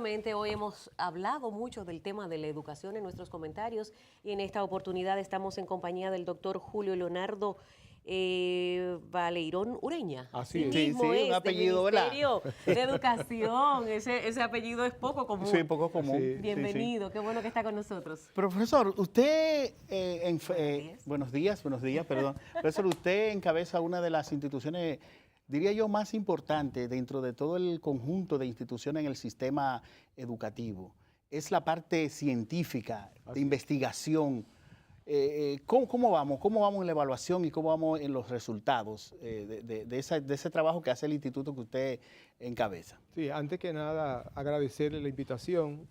efectivamente, hoy hemos hablado mucho del tema de la educación en nuestros comentarios y en esta oportunidad estamos en compañía del doctor Julio Leonardo Valeirón Ureña. Así Así es. Sí, mismo sí, un es, del apellido, ¿verdad? Ministerio de Educación. Ese apellido es poco común. Sí, poco común. Sí. Sí, sí. Bienvenido, qué bueno que está con nosotros. Profesor, usted, Buenos buenos días, perdón. Profesor, usted encabeza una de las instituciones, diría yo, más importantes dentro de todo el conjunto de instituciones en el sistema educativo. Es la parte científica, de investigación. ¿Cómo vamos? ¿Cómo vamos en la evaluación y cómo vamos en los resultados de ese trabajo que hace el instituto que usted encabeza? Sí, antes que nada, agradecerle la invitación.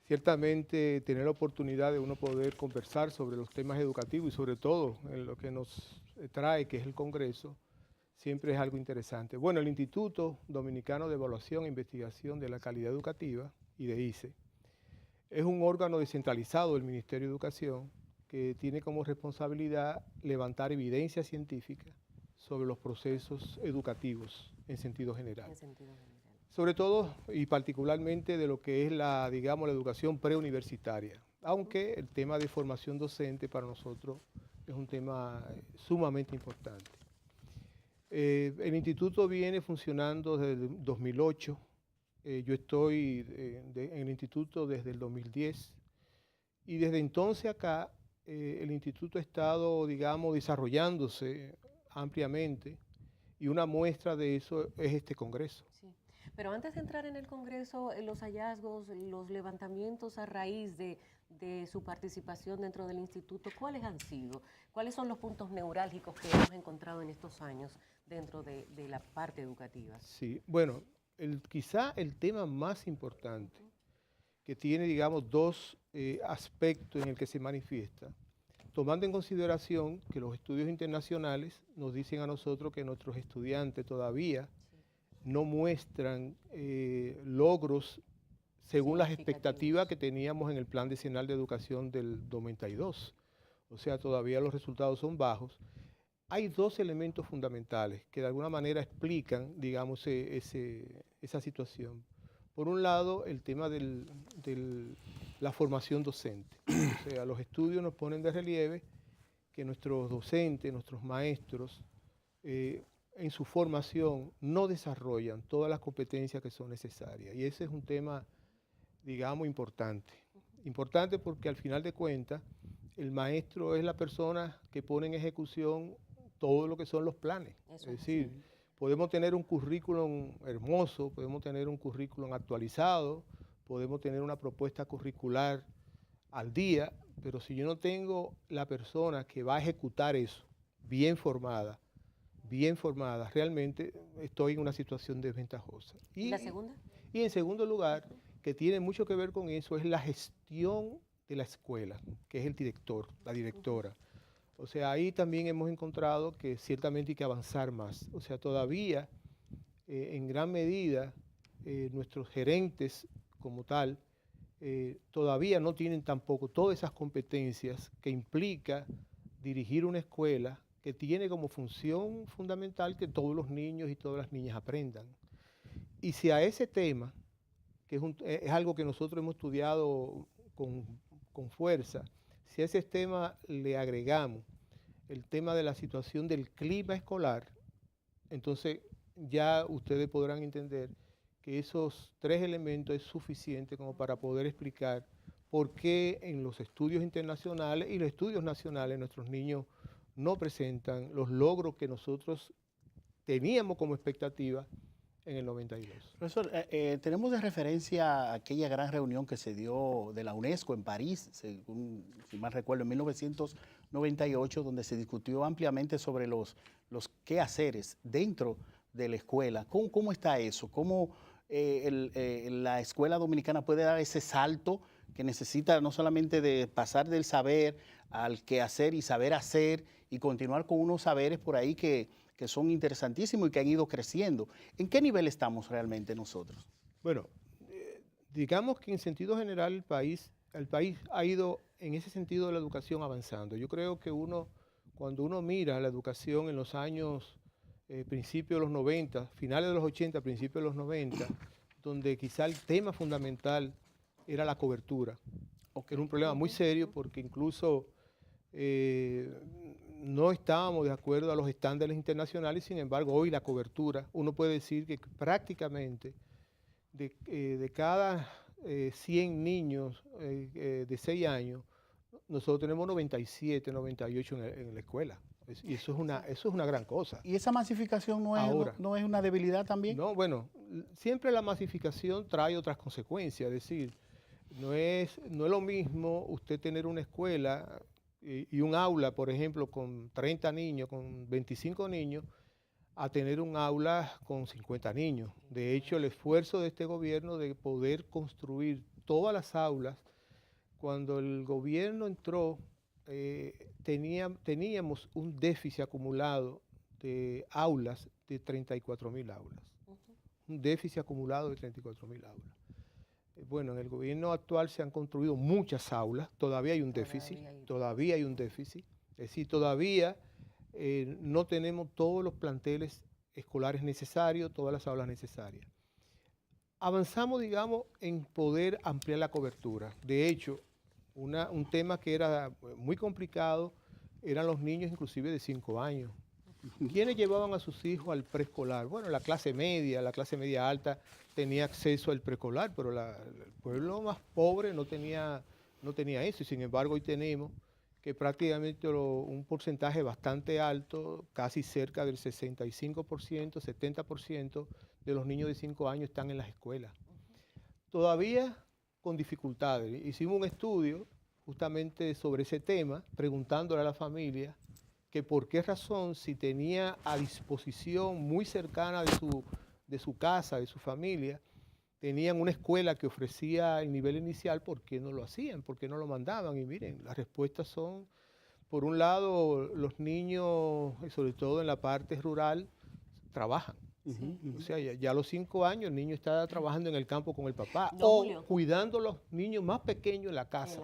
Ciertamente, tener la oportunidad de uno poder conversar sobre los temas educativos y sobre todo en lo que nos trae, que es el Congreso, siempre es algo interesante. Bueno, el Instituto Dominicano de Evaluación e Investigación de la Calidad Educativa, IDEICE, es un órgano descentralizado del Ministerio de Educación que tiene como responsabilidad levantar evidencia científica sobre los procesos educativos en sentido general. Sobre todo y particularmente de lo que es la educación preuniversitaria, aunque el tema de formación docente para nosotros es un tema sumamente importante. El instituto viene funcionando desde el 2008. Yo estoy en el instituto desde el 2010 y desde entonces acá el instituto ha estado, desarrollándose ampliamente y una muestra de eso es este congreso. Sí. Pero antes de entrar en el Congreso, los hallazgos, los levantamientos a raíz de su participación dentro del instituto, ¿cuáles han sido? ¿Cuáles son los puntos neurálgicos que hemos encontrado en estos años dentro de la parte educativa? Sí, bueno, quizá el tema más importante que tiene, dos aspectos en el que se manifiesta, tomando en consideración que los estudios internacionales nos dicen a nosotros que nuestros estudiantes todavía no muestran logros según las expectativas que teníamos en el Plan Decenal de Educación del 92. O sea, todavía los resultados son bajos. Hay dos elementos fundamentales que de alguna manera explican, esa situación. Por un lado, el tema de la formación docente. O sea, los estudios nos ponen de relieve que nuestros docentes, nuestros maestros, en su formación no desarrollan todas las competencias que son necesarias. Y ese es un tema, importante. Importante porque al final de cuentas, el maestro es la persona que pone en ejecución todo lo que son los planes. Es decir, podemos tener un currículum hermoso, podemos tener un currículum actualizado, podemos tener una propuesta curricular al día, pero si yo no tengo la persona que va a ejecutar eso bien formada, realmente estoy en una situación desventajosa. ¿Y la segunda? Y en segundo lugar, que tiene mucho que ver con eso, es la gestión de la escuela, que es el director, la directora. O sea, ahí también hemos encontrado que ciertamente hay que avanzar más. O sea, todavía, en gran medida, nuestros gerentes como tal, todavía no tienen tampoco todas esas competencias que implica dirigir una escuela que tiene como función fundamental que todos los niños y todas las niñas aprendan. Y si a ese tema, que es algo que nosotros hemos estudiado con fuerza, si a ese tema le agregamos el tema de la situación del clima escolar, entonces ya ustedes podrán entender que esos tres elementos es suficiente como para poder explicar por qué en los estudios internacionales y los estudios nacionales nuestros niños no presentan los logros que nosotros teníamos como expectativa en el 92. Profesor, tenemos de referencia aquella gran reunión que se dio de la UNESCO en París, según, si mal recuerdo, en 1998, donde se discutió ampliamente sobre los quehaceres dentro de la escuela. ¿Cómo está eso? ¿Cómo la escuela dominicana puede dar ese salto que necesita no solamente de pasar del saber al quehacer y saber hacer y continuar con unos saberes por ahí que son interesantísimos y que han ido creciendo? ¿En qué nivel estamos realmente nosotros? Bueno, digamos que en sentido general el país ha ido en ese sentido de la educación avanzando. Yo creo que cuando uno mira la educación en los años principios de los 90, finales de los 80, principios de los 90, donde quizá el tema fundamental era la cobertura. Era un problema muy serio porque incluso no estábamos de acuerdo a los estándares internacionales, sin embargo, hoy la cobertura, uno puede decir que prácticamente de cada 100 niños de 6 años, nosotros tenemos 97, 98 en la escuela. Y eso es una gran cosa. ¿Y esa masificación no es una debilidad también? No, bueno, siempre la masificación trae otras consecuencias, es decir, no es lo mismo usted tener una escuela y un aula, por ejemplo, con 30 niños, con 25 niños, a tener un aula con 50 niños. De hecho, el esfuerzo de este gobierno de poder construir todas las aulas, cuando el gobierno entró, teníamos un déficit acumulado de aulas de 34.000 aulas. Un déficit acumulado de 34.000 aulas. Bueno, en el gobierno actual se han construido muchas aulas, todavía hay un déficit, es decir, todavía no tenemos todos los planteles escolares necesarios, todas las aulas necesarias. Avanzamos, digamos, en poder ampliar la cobertura. De hecho, un tema que era muy complicado eran los niños inclusive de 5 años. ¿Quiénes llevaban a sus hijos al preescolar? Bueno, la clase media alta tenía acceso al preescolar, pero el pueblo más pobre no tenía eso. Y sin embargo, hoy tenemos que prácticamente un porcentaje bastante alto, casi cerca del 65%, 70% de los niños de 5 años están en las escuelas. Todavía con dificultades. Hicimos un estudio justamente sobre ese tema, preguntándole a la familia que por qué razón, si tenía a disposición muy cercana de su casa, de su familia, tenían una escuela que ofrecía el nivel inicial, ¿por qué no lo hacían? ¿Por qué no lo mandaban? Y miren, las respuestas son, por un lado, los niños, sobre todo en la parte rural, trabajan. O sea, ya a los 5 años el niño está trabajando en el campo con el papá o cuidando a los niños más pequeños en la casa.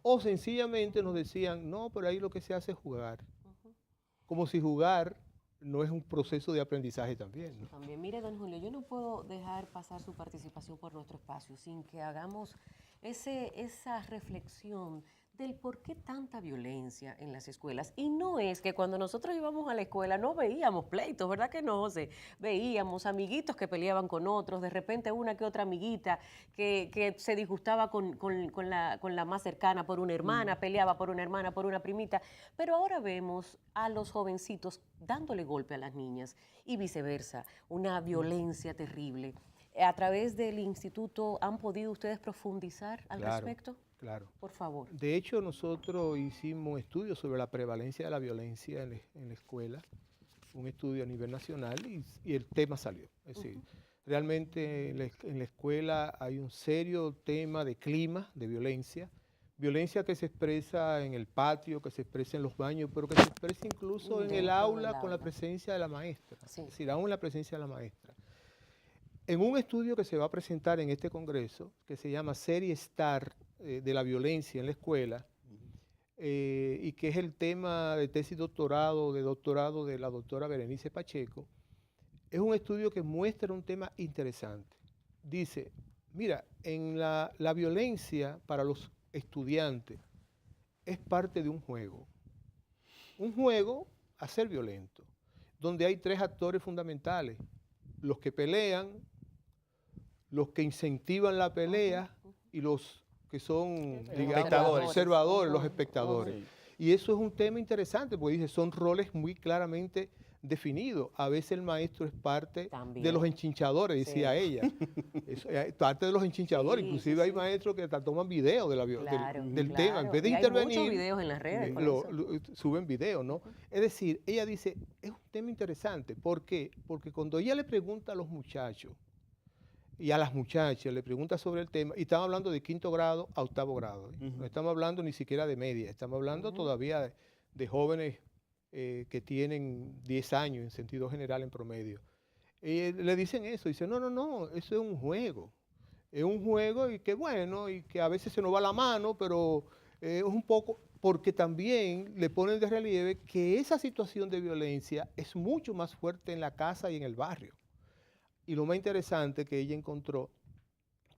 O sencillamente nos decían, no, pero ahí lo que se hace es jugar. Como si jugar no es un proceso de aprendizaje también, ¿no? También, mire, don Julio, yo no puedo dejar pasar su participación por nuestro espacio sin que hagamos esa reflexión del por qué tanta violencia en las escuelas. Y no es que cuando nosotros íbamos a la escuela no veíamos pleitos, ¿verdad que no, José? Veíamos amiguitos que peleaban con otros, de repente una que otra amiguita que se disgustaba con la más cercana por una hermana, peleaba por una hermana, por una primita. Pero ahora vemos a los jovencitos dándole golpe a las niñas y viceversa, una violencia terrible. ¿A través del instituto han podido ustedes profundizar al respecto? Claro. Por favor. De hecho, nosotros hicimos estudios sobre la prevalencia de la violencia en la escuela, un estudio a nivel nacional y el tema salió. Es decir, realmente en la escuela hay un serio tema de clima, de violencia que se expresa en el patio, que se expresa en los baños, pero que se expresa incluso en el aula con la presencia de la maestra. Sí. Es decir, aún la presencia de la maestra. En un estudio que se va a presentar en este congreso, que se llama Serie STAR, de la violencia en la escuela, y que es el tema de tesis de doctorado de la doctora Berenice Pacheco, es un estudio que muestra un tema interesante. Dice, mira, en la violencia para los estudiantes es parte de un juego a ser violento, donde hay 3 actores fundamentales: los que pelean, los que incentivan la pelea y los que son, digamos, observadores, los espectadores. Sí. Y eso es un tema interesante, porque dice, son roles muy claramente definidos. A veces el maestro es parte de los enchinchadores, decía ella. Parte de los enchinchadores, inclusive hay maestros que toman videos de del tema. En vez de intervenir, hay muchos videos en las redes. Suben videos, ¿no? Es decir, ella dice, es un tema interesante. ¿Por qué? Porque cuando ella le pregunta a los muchachos, y a las muchachas le pregunta sobre el tema, y estamos hablando de 5º grado a 8º grado. No estamos hablando ni siquiera de media, estamos hablando todavía de jóvenes que tienen 10 años en sentido general en promedio. Le dicen eso, dicen, no, eso es un juego. Es un juego y que bueno, y que a veces se nos va la mano, pero es un poco, porque también le ponen de relieve que esa situación de violencia es mucho más fuerte en la casa y en el barrio. Y lo más interesante que ella encontró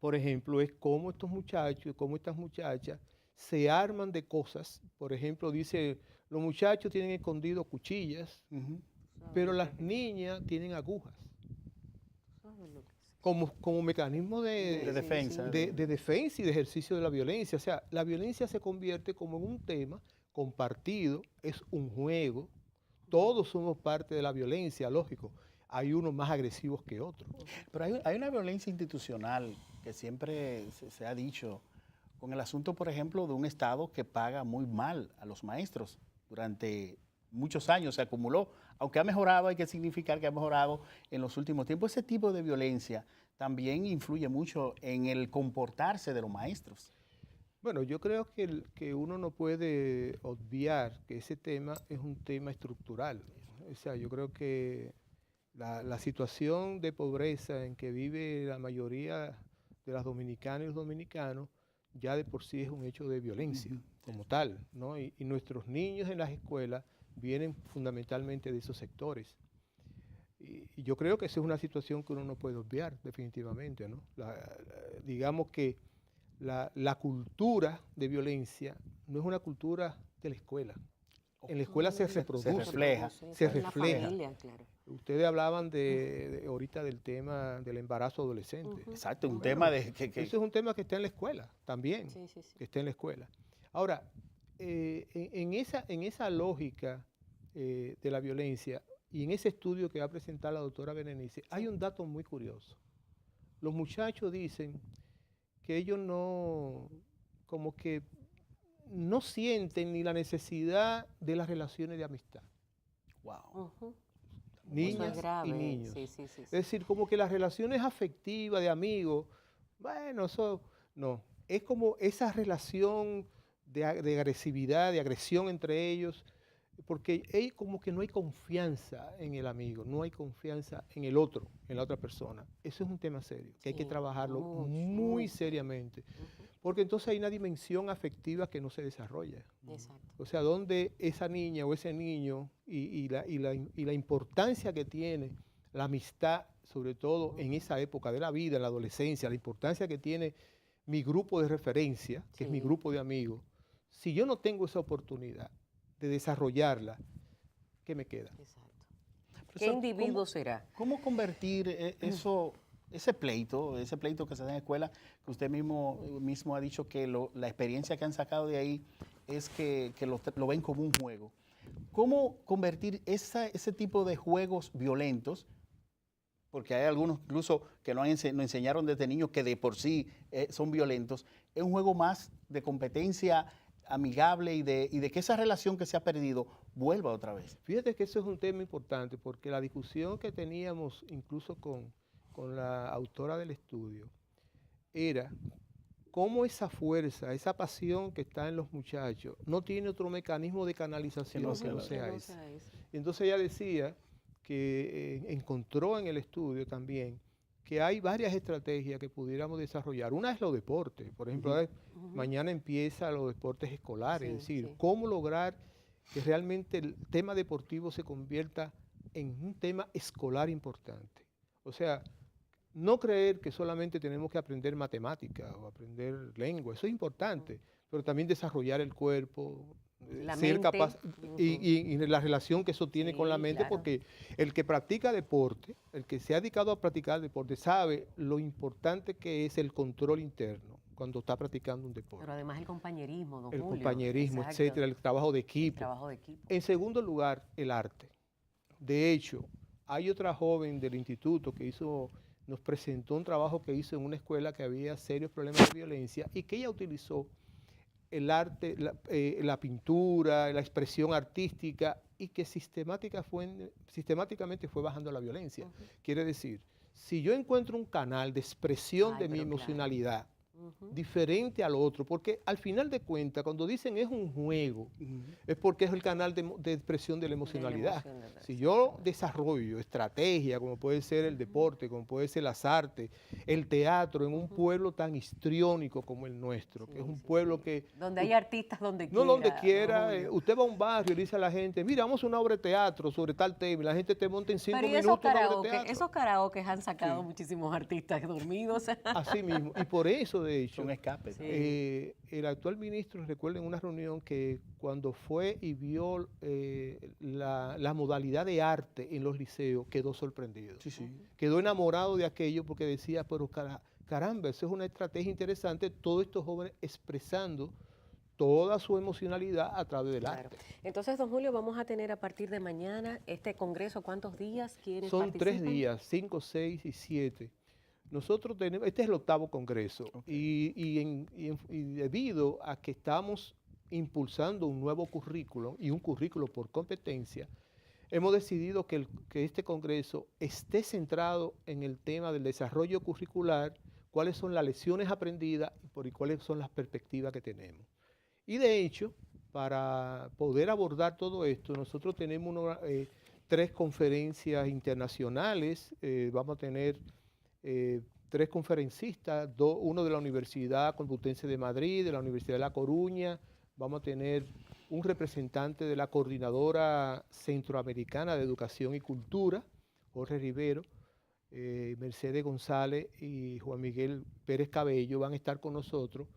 por ejemplo, es cómo estos muchachos, cómo estas muchachas se arman de cosas. Por ejemplo, dice, los muchachos tienen escondido cuchillas, Ujú. pero las niñas tienen agujas, ¿Sabes lo que es? como mecanismo De Sí, defensa. sí. de defensa y de ejercicio de la violencia. O sea, la violencia se convierte como en un tema compartido, es un juego, todos somos parte de la violencia, lógico. Hay unos más agresivos que otros. Pero hay una violencia institucional que siempre se ha dicho con el asunto, por ejemplo, de un Estado que paga muy mal a los maestros durante muchos años, se acumuló. Aunque ha mejorado, hay que significar que ha mejorado en los últimos tiempos. Ese tipo de violencia también influye mucho en el comportarse de los maestros. Bueno, yo creo que, que uno no puede obviar que ese tema es un tema estructural. O sea, yo creo que la situación de pobreza en que vive la mayoría de las dominicanas y los dominicanos ya de por sí es un hecho de violencia como tal, ¿no? Y nuestros niños en las escuelas vienen fundamentalmente de esos sectores. Y yo creo que esa es una situación que uno no puede obviar definitivamente, ¿no? Digamos que la cultura de violencia no es una cultura de la escuela. En la escuela se reproduce, refleja. se En la refleja. familia, claro. Ustedes hablaban ahorita del tema del embarazo adolescente. Exacto, un Bueno, tema de Ese es un tema que está en la escuela también, Sí, sí, sí. que está en la escuela. Ahora, en esa lógica de la violencia y en ese estudio que va a presentar la doctora Berenice, hay un dato muy curioso. Los muchachos dicen que ellos no, como que no sienten ni la necesidad de las relaciones de amistad, Wow. Ujú. niñas Eso es grave. y niños. Sí, sí, sí, Es sí. decir, como que las relaciones afectivas de amigos, bueno, eso no. Es como esa relación de agresividad, de agresión entre ellos, porque como que no hay confianza en el amigo, no hay confianza en el otro, en la otra persona. Eso es un tema serio, que hay que Sí, trabajarlo mucho, muy mucho. seriamente, Ujú. porque entonces hay una dimensión afectiva que no se desarrolla. Exacto. O sea, donde esa niña o ese niño y la importancia que tiene la amistad, sobre todo en esa época de la vida, en la adolescencia, la importancia que tiene mi grupo de referencia, que es mi Sí. grupo de amigos, si yo no tengo esa oportunidad de desarrollarla, ¿qué me queda? Exacto. ¿Qué Profesor, individuo será? ¿Cómo convertir ese pleito que se da en la escuela, que usted mismo ha dicho que la experiencia que han sacado de ahí es que lo ven como un juego? ¿Cómo convertir ese tipo de juegos violentos? Porque hay algunos incluso que nos enseñaron desde niños que de por sí son violentos, es un juego más de competencia amigable y de que esa relación que se ha perdido vuelva otra vez. Fíjate que eso es un tema importante porque la discusión que teníamos incluso con la autora del estudio era cómo esa fuerza, esa pasión que está en los muchachos no tiene otro mecanismo de canalización que no sea ese. Y entonces ella decía que encontró en el estudio también que hay varias estrategias que pudiéramos desarrollar. Una es los deportes. Por ejemplo, ahora mañana empieza los deportes escolares, Sí, es decir, sí. cómo lograr que realmente el tema deportivo se convierta en un tema escolar importante. O sea, no creer que solamente tenemos que aprender matemática o aprender lengua, eso es importante, pero también desarrollar el cuerpo, La ser mente. capaz y la relación que eso tiene Sí, con la mente, claro. porque el que practica deporte, el que se ha dedicado a practicar deporte, sabe lo importante que es el control interno cuando está practicando un deporte. Pero además el compañerismo, don El Julio. compañerismo, Exacto. etcétera, el trabajo de El equipo. trabajo de equipo. En segundo lugar, el arte. De hecho, hay otra joven del instituto que nos presentó un trabajo que hizo en una escuela que había serios problemas de violencia y que ella utilizó el arte, la pintura, la expresión artística y que sistemáticamente fue bajando la violencia. Quiere decir, si yo encuentro un canal de expresión Ay, de mi pero claro. emocionalidad diferente al otro, porque al final de cuentas, cuando dicen es un juego, es porque es el canal de expresión de la emocionalidad. Si yo desarrollo estrategia, como puede ser el deporte, como puede ser las artes, el teatro, en un pueblo tan histriónico como el nuestro, que es un pueblo que... Donde hay artistas donde quiera. No donde quiera, usted va a un barrio y dice a la gente, mira, vamos a una obra de teatro sobre tal tema, y la gente te monta en 5 Pero minutos una obra de teatro. esos karaoke han sacado muchísimos artistas dormidos. Así mismo, y por eso, de hecho, un escape. el actual ministro, recuerdo en una reunión que cuando fue y vio la modalidad de arte en los liceos, quedó sorprendido. Quedó enamorado de aquello porque decía, pero caramba, eso es una estrategia interesante, todos estos jóvenes expresando toda su emocionalidad a través del arte. Entonces, don Julio, vamos a tener a partir de mañana este congreso. ¿Cuántos días quieren Son participan? 3 días, 5, 6 y 7. Nosotros tenemos, este es el 8º congreso, y debido a que estamos impulsando un nuevo currículo y un currículo por competencia, hemos decidido que este congreso esté centrado en el tema del desarrollo curricular, cuáles son las lecciones aprendidas y cuáles son las perspectivas que tenemos. Y de hecho, para poder abordar todo esto, nosotros tenemos 3 conferencias internacionales, vamos a tener 3 conferencistas, uno de la Universidad Complutense de Madrid, de la Universidad de La Coruña, vamos a tener un representante de la Coordinadora Centroamericana de Educación y Cultura, Jorge Rivero, Mercedes González y Juan Miguel Pérez Cabello van a estar con nosotros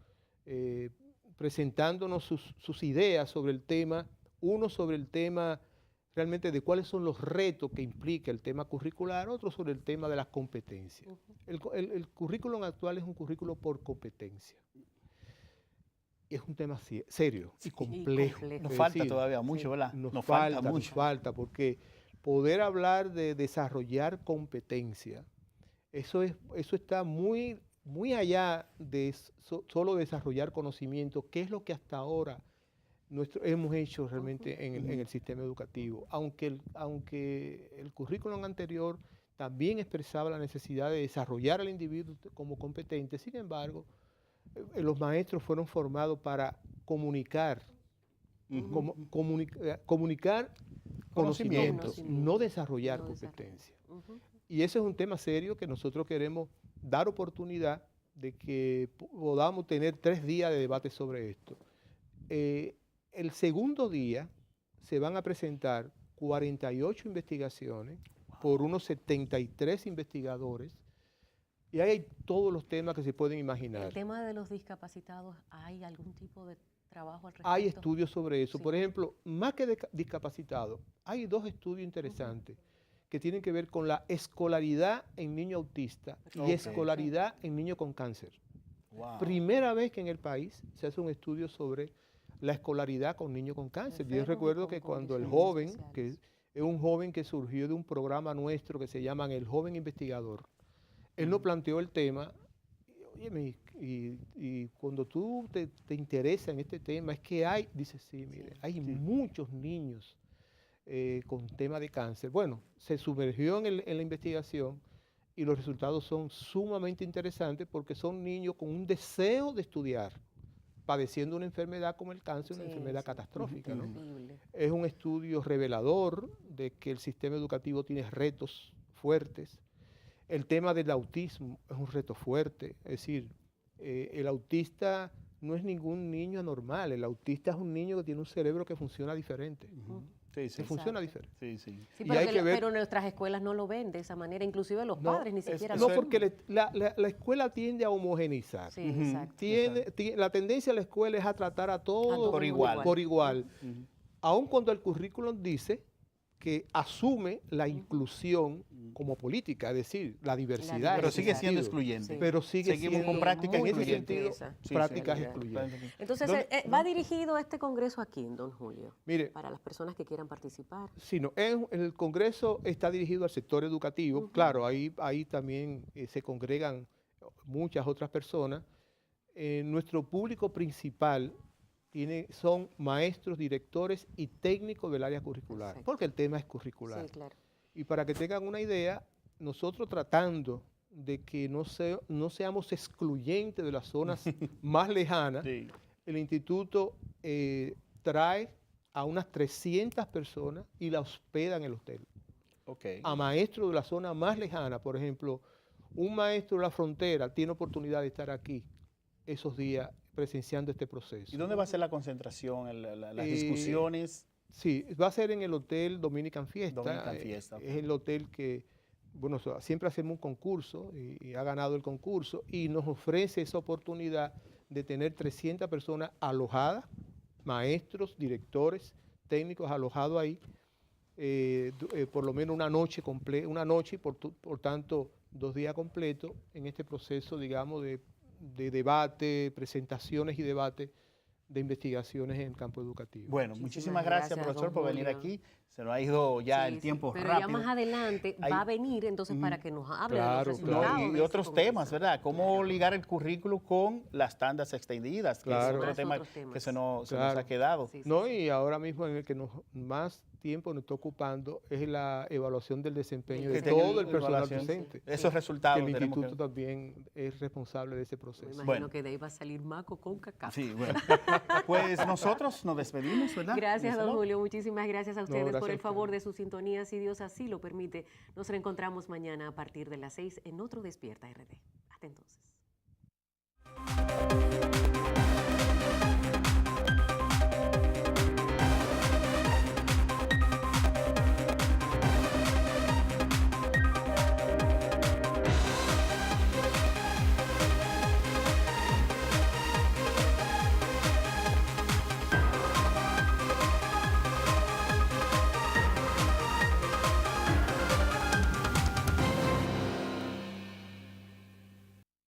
presentándonos sus ideas sobre el tema, uno sobre el tema realmente de cuáles son los retos que implica el tema curricular, otro sobre el tema de las competencias. El currículum actual es un currículo por competencia. Es un tema serio y complejo. Nos falta todavía mucho, ¿verdad? Nos falta, porque poder hablar de desarrollar competencia, eso está muy allá de solo desarrollar conocimiento, que es lo que hasta ahora hemos hecho realmente en el sistema educativo. Aunque el currículum anterior también expresaba la necesidad de desarrollar al individuo como competente, sin embargo, los maestros fueron formados para comunicar, comunicar conocimientos, no desarrollar competencias. Y ese es un tema serio que nosotros queremos dar oportunidad de que podamos tener 3 días de debate sobre esto. El segundo día se van a presentar 48 investigaciones por unos 73 investigadores, y ahí hay todos los temas que se pueden imaginar. El tema de los discapacitados, ¿hay algún tipo de trabajo al respecto? Hay estudios sobre eso. Sí. Por ejemplo, más que de discapacitados, hay 2 estudios interesantes que tienen que ver con la escolaridad en niños autistas y escolaridad en niños con cáncer. Wow. Primera vez que en el país se hace un estudio sobre la escolaridad con niños con cáncer. Yo recuerdo que cuando el joven, que es un joven que surgió de un programa nuestro que se llama El Joven Investigador, él nos planteó el tema, y cuando tú te interesas en este tema, es que dice, sí, mire, hay muchos niños con tema de cáncer. Bueno, se sumergió en la investigación y los resultados son sumamente interesantes porque son niños con un deseo de estudiar, padeciendo una enfermedad como el cáncer, una enfermedad catastrófica, ¿no? Es un estudio revelador de que el sistema educativo tiene retos fuertes. El tema del autismo es un reto fuerte, es decir, el autista no es ningún niño anormal, el autista es un niño que tiene un cerebro que funciona diferente. Funciona diferente. Pero nuestras escuelas no lo ven de esa manera, inclusive los padres ni siquiera lo ven. No, porque la escuela tiende a homogenizar. Sí, exacto. La tendencia de la escuela es a tratar a todos por igual. Aun cuando el currículum dice que asume la inclusión como política, es decir, la diversidad. Pero sigue siendo excluyente. Sí. Pero seguimos con prácticas excluyentes. Prácticas excluyentes. Entonces, ¿va dirigido este congreso a quién, don Julio? Mire, para las personas que quieran participar. Sí, no, el congreso está dirigido al sector educativo. Claro, ahí también se congregan muchas otras personas. Nuestro público principal son maestros, directores y técnicos del área curricular. Perfecto. Porque el tema es curricular. Sí, claro. Y para que tengan una idea, nosotros tratando de que no seamos excluyentes de las zonas más lejanas, Sí. el instituto trae a unas 300 personas y la hospeda en el hotel. Okay. A maestros de la zona más lejana, por ejemplo, un maestro de la frontera tiene oportunidad de estar aquí esos días presenciando este proceso. ¿Y dónde va a ser la concentración, las Eh, discusiones? Sí, va a ser en el Hotel Dominican Fiesta. Dominican Fiesta, ok. Es el hotel que, bueno, siempre hacemos un concurso y ha ganado el concurso y nos ofrece esa oportunidad de tener 300 personas alojadas, maestros, directores, técnicos alojados ahí, por lo menos una noche y por tanto 2 días completos en este proceso, digamos, de debate, presentaciones y debate de investigaciones en el campo educativo. Bueno, muchísimas gracias, profesor, don por venir Julio. aquí. Se nos ha ido ya Sí, el sí, tiempo pero rápido. ya más adelante Hay- va a venir entonces para que nos hable de Claro, los No, resultados. y de otros ese temas, congreso. ¿verdad? Cómo Claro. ligar el currículo con las tandas extendidas, que Claro. es otro Más tema otros que temas. se nos Claro. ha quedado. Sí, sí, No, sí. y ahora mismo en el que más tiempo nos está ocupando es la evaluación del desempeño de Que tenga todo el personal evaluación. docente. Esos Que resultados el tenemos instituto que... también es responsable de ese Me proceso. imagino Bueno. que de ahí va a salir Maco con cacao. Sí, bueno. Pues nosotros nos despedimos, ¿verdad? Gracias, don Marcelo. Julio. Muchísimas gracias a ustedes gracias por a el favor de ustedes. su sintonía. Si Dios así lo permite, nos reencontramos mañana a partir de las 6 en otro Despierta RD.